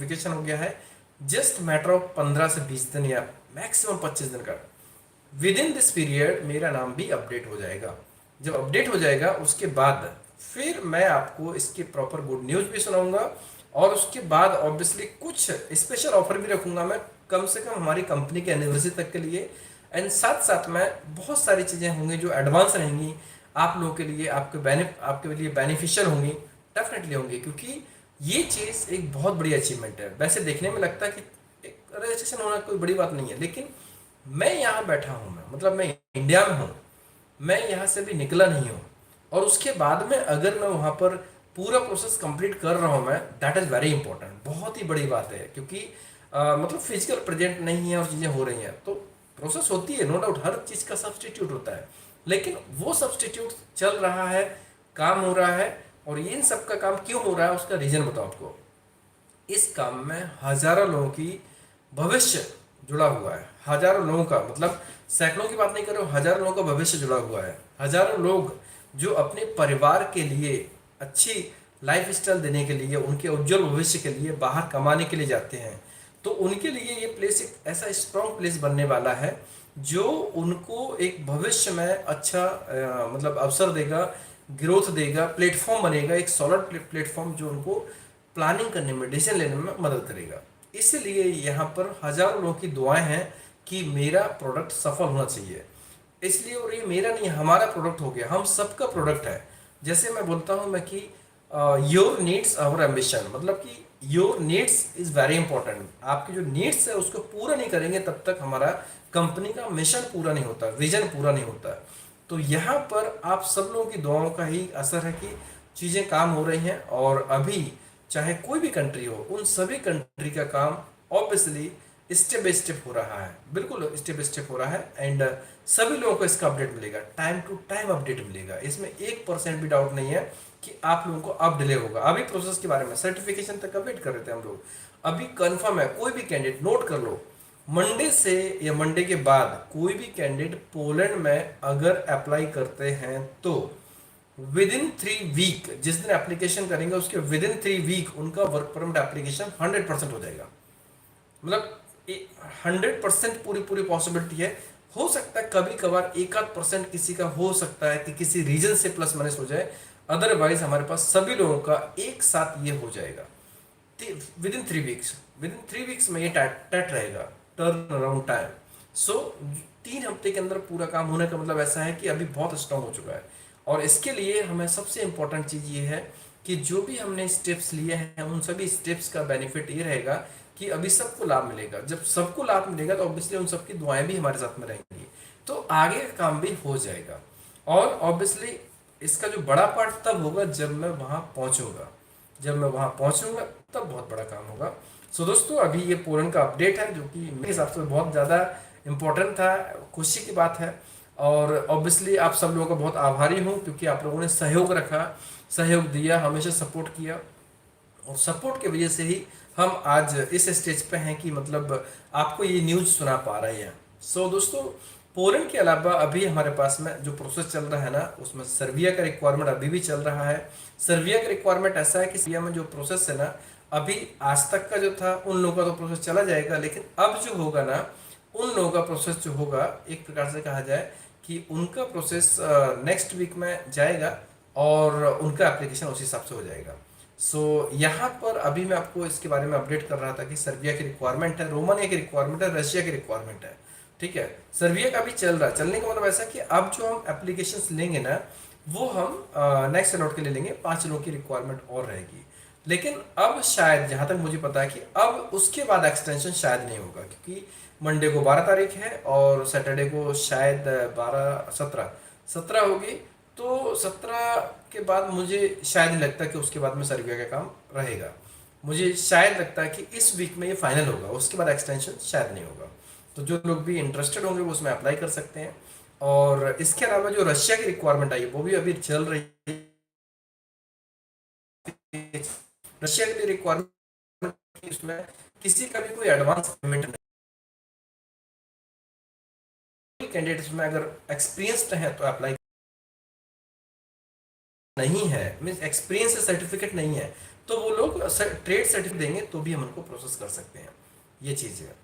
Notification हो गया है। जस्ट मैटर ऑफ 15 से 20 दिन या मैक्सिमम 25 दिन का, विद इन दिस पीरियड मेरा नाम भी अपडेट हो जाएगा। जब अपडेट हो जाएगा उसके बाद फिर मैं आपको इसके प्रॉपर गुड न्यूज़ भी सुनाऊंगा, और उसके बाद ऑब्वियसली कुछ स्पेशल ऑफर भी रखूंगा मैं, कम से कम हमारी कंपनी के एनिवर्सरी तक के लिए। एंड साथ साथ में बहुत सारी चीज़ें होंगी जो एडवांस रहेंगी आप लोगों के लिए, आपके लिए बेनिफिशियल होंगी, डेफिनेटली होंगी, क्योंकि ये चीज़ एक बहुत बड़ी अचीवमेंट है। वैसे देखने में लगता है कि एक रजिस्ट्रेशन होना कोई बड़ी बात नहीं है, लेकिन मैं यहाँ बैठा हूँ, मैं मतलब मैं इंडिया में हूँ, मैं यहाँ से भी निकला नहीं हूँ, और उसके बाद में अगर मैं वहाँ पर पूरा प्रोसेस कंप्लीट कर रहा हूँ मैं, दैट इज़ वेरी इंपॉर्टेंट, बहुत ही बड़ी बात है। क्योंकि मतलब फिजिकल प्रेजेंट नहीं है और चीज़ें हो रही हैं तो प्रोसेस होती है, नो डाउट, हर चीज़ का सब्सटीट्यूट होता है, लेकिन वो सब्सटीट्यूट चल रहा है, काम हो रहा है। और इन सब का काम क्यों हो रहा है उसका रीज़न बताओ आपको। इस काम में हजारों लोगों की भविष्य जुड़ा हुआ है, हजारों लोगों का, मतलब सैकड़ों की बात नहीं कर रहा हूँ, हजारों लोगों का भविष्य जुड़ा हुआ है। हजारों लोग जो अपने परिवार के लिए अच्छी लाइफ स्टाइल देने के लिए, उनके उज्जवल भविष्य के लिए बाहर कमाने के लिए जाते हैं, तो उनके लिए ये प्लेस एक ऐसा स्ट्रॉन्ग प्लेस बनने वाला है जो उनको एक भविष्य में अच्छा मतलब अवसर देगा, ग्रोथ देगा, प्लेटफॉर्म बनेगा, एक सॉलिड प्लेटफॉर्म जो उनको प्लानिंग करने में, डिसीजन लेने में मदद करेगा। इसलिए यहाँ पर हजारों लोगों की दुआएं हैं कि मेरा प्रोडक्ट सफल होना चाहिए। इसलिए, और ये मेरा नहीं, हमारा प्रोडक्ट हो गया, हम सबका प्रोडक्ट है। जैसे मैं बोलता हूँ मैं कि योर नीड्स आवर एम्बिशन, मतलब कि your needs is very important. आपकी जो नीड्स है उसको पूरा नहीं करेंगे तब तक हमारा कंपनी का मिशन पूरा नहीं होता, विजन पूरा नहीं होता। तो यहाँ पर आप सब लोगों की दुआओं का ही असर है कि चीज़ें काम हो रही हैं। और अभी चाहे कोई भी कंट्री हो, उन सभी कंट्री का काम ऑब्वियसली स्टेप बाय स्टेप हो रहा है, बिल्कुल स्टेप बाय स्टेप हो रहा है। एंड सभी लोगों को इसका अपडेट मिलेगा, टाइम टू टाइम अपडेट मिलेगा, इसमें 1% भी डाउट नहीं है कि आप लोगों को अब डिले होगा। अभी प्रोसेस के बारे में सर्टिफिकेशन तक का वेट कर रहे थे हम लोग, अभी कंफर्म है। कोई भी कैंडिडेट नोट कर लो, मंडे से या मंडे के बाद कोई भी कैंडिडेट पोलैंड में अगर अप्लाई करते हैं तो विद इन 3 वीक, जिस दिन एप्लीकेशन करेंगे उसके विद इन 3 वीक उनका वर्क परमिट एप्लीकेशन 100% हो जाएगा। मतलब 100% पूरी पूरी पॉसिबिलिटी है। हो सकता है कभी कभार एक आध परसेंट किसी का हो सकता है कि किसी रीजन से प्लस माइनस हो जाए, अदरवाइज हमारे पास सभी लोगों का एक साथ ये हो जाएगा with in 3 weeks. With in 3 weeks में ये टैट रहेगा, टर्न अराउंड टाइम। सो 3 हफ्ते के अंदर पूरा काम होने का मतलब ऐसा है कि अभी बहुत स्ट्रांग हो चुका है। और इसके लिए हमें सबसे इंपॉर्टेंट चीज़ ये है कि जो भी हमने स्टेप्स लिए हैं उन सभी स्टेप्स का बेनिफिट ये रहेगा कि अभी सबको लाभ मिलेगा। जब सबको लाभ मिलेगा तो ऑब्वियसली उन सबकी दुआएं भी हमारे साथ में रहेंगी, तो आगे का काम भी हो जाएगा। और ऑब्वियसली इसका जो बड़ा पार्ट तब होगा जब मैं वहाँ पहुँचूंगा, जब मैं वहाँ पहुँचूंगा तब बहुत बड़ा काम होगा। सो दोस्तों, अभी ये पोलैंड का अपडेट है जो कि मेरे हिसाब से बहुत ज़्यादा इम्पोर्टेंट था, खुशी की बात है। और ऑब्वियसली आप सब लोगों का बहुत आभारी हूँ क्योंकि आप लोगों ने सहयोग रखा, सहयोग दिया, हमेशा सपोर्ट किया, और सपोर्ट की वजह से ही हम आज इस स्टेज पे हैं कि मतलब आपको ये न्यूज़ सुना पा रहे हैं। सो दोस्तों, पोलैंड के अलावा अभी हमारे पास में जो प्रोसेस चल रहा है ना, उसमें सर्बिया का रिक्वायरमेंट अभी भी चल रहा है। सर्बिया का रिक्वायरमेंट ऐसा है कि सर्बिया में जो प्रोसेस है ना, अभी आज तक का जो था उन लोगों का तो प्रोसेस चला जाएगा, लेकिन अब जो होगा ना, उन लोगों का प्रोसेस जो होगा, एक प्रकार से कहा जाए कि उनका प्रोसेस नेक्स्ट वीक में जाएगा और उनका एप्लीकेशन उसी हिसाब से हो जाएगा। यहाँ पर अभी मैं आपको इसके बारे में अपडेट कर रहा था कि सर्बिया की रिक्वायरमेंट है, रोमानिया की रिक्वायरमेंट है, रशिया की रिक्वायरमेंट है। ठीक है, सर्बिया का भी चल रहा है। चलने का मतलब ऐसा कि अब जो हम एप्लीकेशंस लेंगे ना, वो हम नेक्स्ट अलॉट के लिए लेंगे, 5 लोगों की रिक्वायरमेंट और रहेगी। लेकिन अब शायद, जहाँ तक मुझे पता है कि अब उसके बाद एक्सटेंशन शायद नहीं होगा, क्योंकि मंडे को 12 तारीख है और सैटरडे को शायद 17 होगी। तो 17 के बाद मुझे शायद नहीं लगता कि उसके बाद में सर्बिया का काम रहेगा। मुझे शायद लगता है कि इस वीक में ये फाइनल होगा, उसके बाद एक्सटेंशन शायद नहीं होगा। तो जो लोग भी इंटरेस्टेड होंगे वो उसमें अप्लाई कर सकते हैं। और इसके अलावा जो रशिया की रिक्वायरमेंट आई है वो भी अभी चल रही है। रशिया की रिक्वायरमेंट, इसमें किसी का भी कोई एडवांस पेमेंट नहीं, कैंडिडेट्स में अगर एक्सपीरियंस्ड है तो अप्लाई नहीं है, मीन्स एक्सपीरियंस सर्टिफिकेट नहीं है, तो वो लोग ट्रेड सर्टिफिकेट देंगे तो भी हम उनको प्रोसेस कर सकते हैं। ये चीज़ है।